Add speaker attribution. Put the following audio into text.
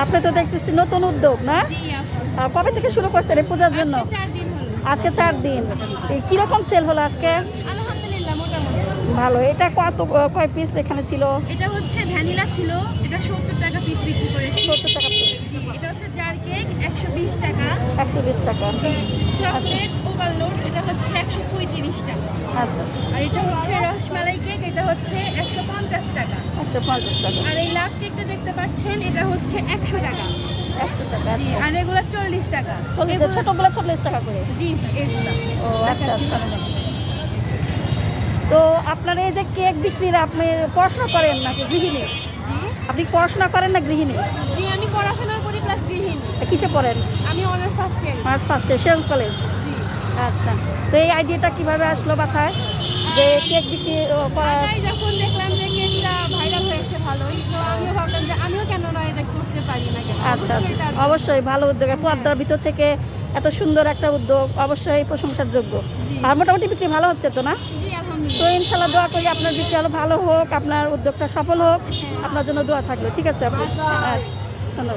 Speaker 1: আপনি তো দেখতেছি নতুন উদ্যোগ না?
Speaker 2: জি আপু।
Speaker 1: কবে থেকে শুরু করছেন এই পূজার জন্য?
Speaker 2: আজকে 4 দিন হলো।
Speaker 1: আজকে 4 দিন। কিরকম সেল হলো আজকে?
Speaker 2: আলহামদুলিল্লাহ মোটামুটি।
Speaker 1: ভালো। এটা কয় পিস এখানে ছিল?
Speaker 2: এটা হচ্ছে ভ্যানিলা ছিল, এটা 70 টাকা পিস বিক্রি করেছি।
Speaker 1: 70 টাকা পিস।
Speaker 2: জি, এটা হচ্ছে জার কেক 120 টাকা।
Speaker 1: 120 টাকা।
Speaker 2: জি, চকলেট ওভারলোড এটা হচ্ছে 135 টাকা।
Speaker 1: আচ্ছা আচ্ছা।
Speaker 2: আর এটা হচ্ছে রসমালাই কেক, এটা হচ্ছে 150 টাকা।
Speaker 1: 150 টাকা।
Speaker 2: আর এই লাভ কেকটা দেখতে পাচ্ছেন এটা হচ্ছে 100 টাকা।
Speaker 1: 100 টাকা।
Speaker 2: জি,
Speaker 1: আচ্ছা।
Speaker 2: আর এগুলো 40 টাকা।
Speaker 1: 40 ছোটগুলো 40 টাকা করে।
Speaker 2: জি জি, এগুলো।
Speaker 1: ও আচ্ছা
Speaker 2: দেখাচ্ছি
Speaker 1: আচ্ছা।
Speaker 2: ভালো।
Speaker 1: তো আপনার এই যে কেক বিক্রির আপনি পড়াশোনা করেন নাকি গৃহিণী?
Speaker 2: জি
Speaker 1: আপনি পড়াশোনা করেন না গৃহিণী?
Speaker 2: জি, আমি পড়াশোনা করি প্লাস গৃহিণী।
Speaker 1: কিসে পড়েন?
Speaker 2: আমি অনার্স ফার্স্ট ইয়ার।
Speaker 1: মার্চ ফার্স্টে সেন্ট কলেজ।
Speaker 2: জি।
Speaker 1: আচ্ছা। তো এই আইডিয়াটা কিভাবে আসলো মাথায় যে কেক বিক্রি করা?
Speaker 2: ঢাকায় যখন দেখলাম যে কেকটা ভাইরাল হয়েছে ভালোই, তো আমিও ভাবলাম যে আমিও কেন না এটা করতে পারি না কেন।
Speaker 1: আচ্ছা
Speaker 2: অবশ্যই
Speaker 1: আচ্ছা,
Speaker 2: তার-
Speaker 1: অবশ্যই ভালো উদ্যোগ। পদ্মার ভিতর থেকে এত সুন্দর একটা উদ্যোগ অবশ্যই প্রশংসার যোগ্য।
Speaker 2: জি।
Speaker 1: আর মোটামুটি বিক্রি ভালো হচ্ছে তো না?
Speaker 2: জি
Speaker 1: তো
Speaker 2: আলহামদুলিল্লাহ।
Speaker 1: ইনশাল্লাহ দোয়া করি আপনার বিক্রি আরো ভালো হোক, আপনার উদ্যোগটা সফল হোক।
Speaker 2: হ্যাঁ।
Speaker 1: আপনার জন্য দোয়া থাকলো। ঠিক আছে আপু?
Speaker 2: আচ্ছা।
Speaker 1: আচ্ছা, ধন্যবাদ।